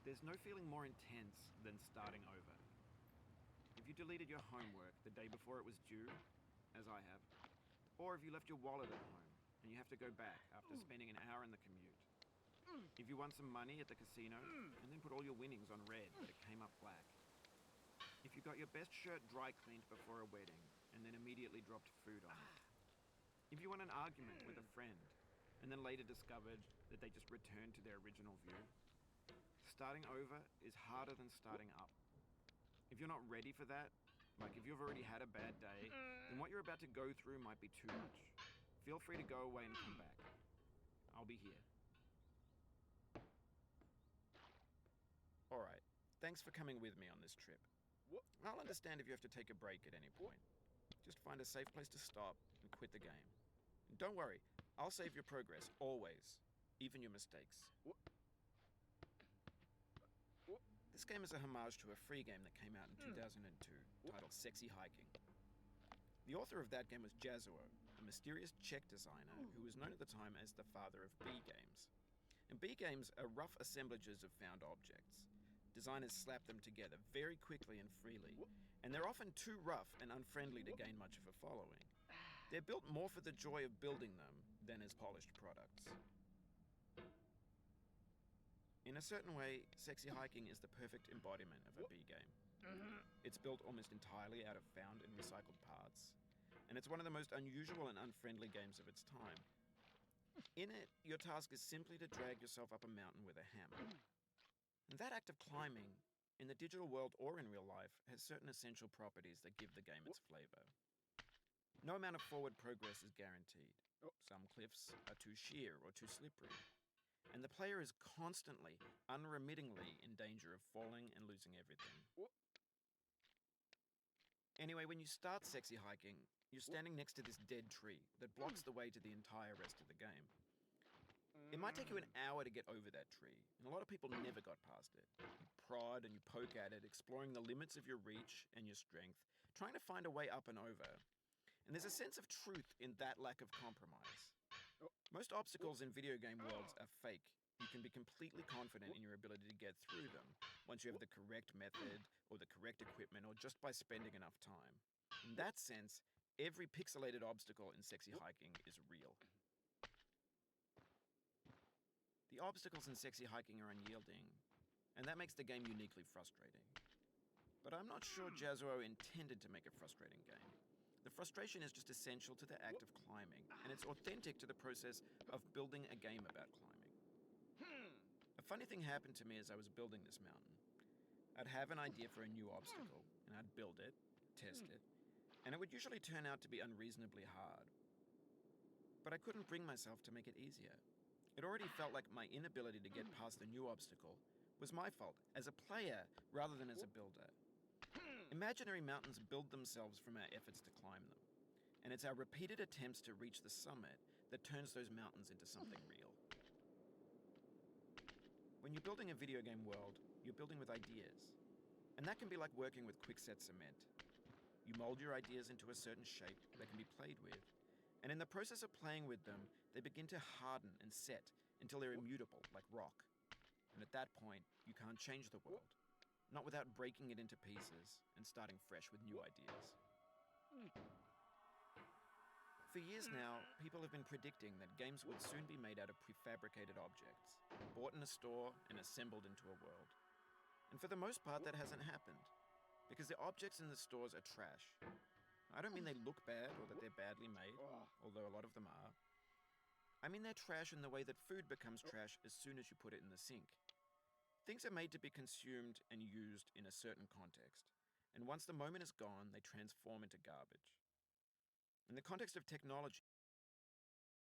There's no feeling more intense than starting over. If you deleted your homework the day before it was due, as I have, or if you left your wallet at home and you have to go back after spending an hour in the commute. If you won some money at the casino and then put all your winnings on red but it came up black. If you got your best shirt dry cleaned before a wedding and then immediately dropped food on it. If you won an argument with a friend and then later discovered that they just returned to their original view. Starting over is harder than starting up. If you're not ready for that, like if you've already had a bad day, then what you're about to go through might be too much. Feel free to go away and come back. I'll be here. Alright, thanks for coming with me on this trip. I'll understand if you have to take a break at any point. Just find a safe place to stop and quit the game. And don't worry, I'll save your progress, always. Even your mistakes. This game is a homage to a free game that came out in 2002, titled Sexy Hiking. The author of that game was Jazuo, a mysterious Czech designer who was known at the time as the father of B games. And B games are rough assemblages of found objects. Designers slap them together very quickly and freely, and they're often too rough and unfriendly to gain much of a following. They're built more for the joy of building them than as polished products. In a certain way, Sexy Hiking is the perfect embodiment of a B game. It's built almost entirely out of found and recycled parts, and it's one of the most unusual and unfriendly games of its time. In it, your task is simply to drag yourself up a mountain with a hammer. And that act of climbing, in the digital world or in real life, has certain essential properties that give the game its flavor. No amount of forward progress is guaranteed. Some cliffs are too sheer or too slippery. And the player is constantly, unremittingly in danger of falling and losing everything. Anyway, when you start Sexy Hiking, you're standing next to this dead tree that blocks the way to the entire rest of the game. It might take you an hour to get over that tree, and a lot of people never got past it. You prod and you poke at it, exploring the limits of your reach and your strength, trying to find a way up and over. And there's a sense of truth in that lack of compromise. Most obstacles in video game worlds are fake. You can be completely confident in your ability to get through them once you have the correct method or the correct equipment or just by spending enough time. In that sense, every pixelated obstacle in Sexy Hiking is real. The obstacles in Sexy Hiking are unyielding, and that makes the game uniquely frustrating. But I'm not sure Jazuo intended to make a frustrating game. The frustration is just essential to the act of climbing, and it's authentic to the process of building a game about climbing. A funny thing happened to me as I was building this mountain. I'd have an idea for a new obstacle, and I'd build it, test it, and it would usually turn out to be unreasonably hard. But I couldn't bring myself to make it easier. It already felt like my inability to get past the new obstacle was my fault as a player rather than as a builder. Imaginary mountains build themselves from our efforts to climb them, and it's our repeated attempts to reach the summit that turns those mountains into something real. When you're building a video game world, you're building with ideas, and that can be like working with quickset cement. You mold your ideas into a certain shape that can be played with, and in the process of playing with them, they begin to harden and set until they're immutable, like rock. And at that point, you can't change the world. Not without breaking it into pieces and starting fresh with new ideas. For years now, people have been predicting that games would soon be made out of prefabricated objects, bought in a store and assembled into a world. And for the most part, that hasn't happened, because the objects in the stores are trash. I don't mean they look bad or that they're badly made, although a lot of them are. I mean they're trash in the way that food becomes trash as soon as you put it in the sink. Things are made to be consumed and used in a certain context, and once the moment is gone, they transform into garbage. In the context of technology,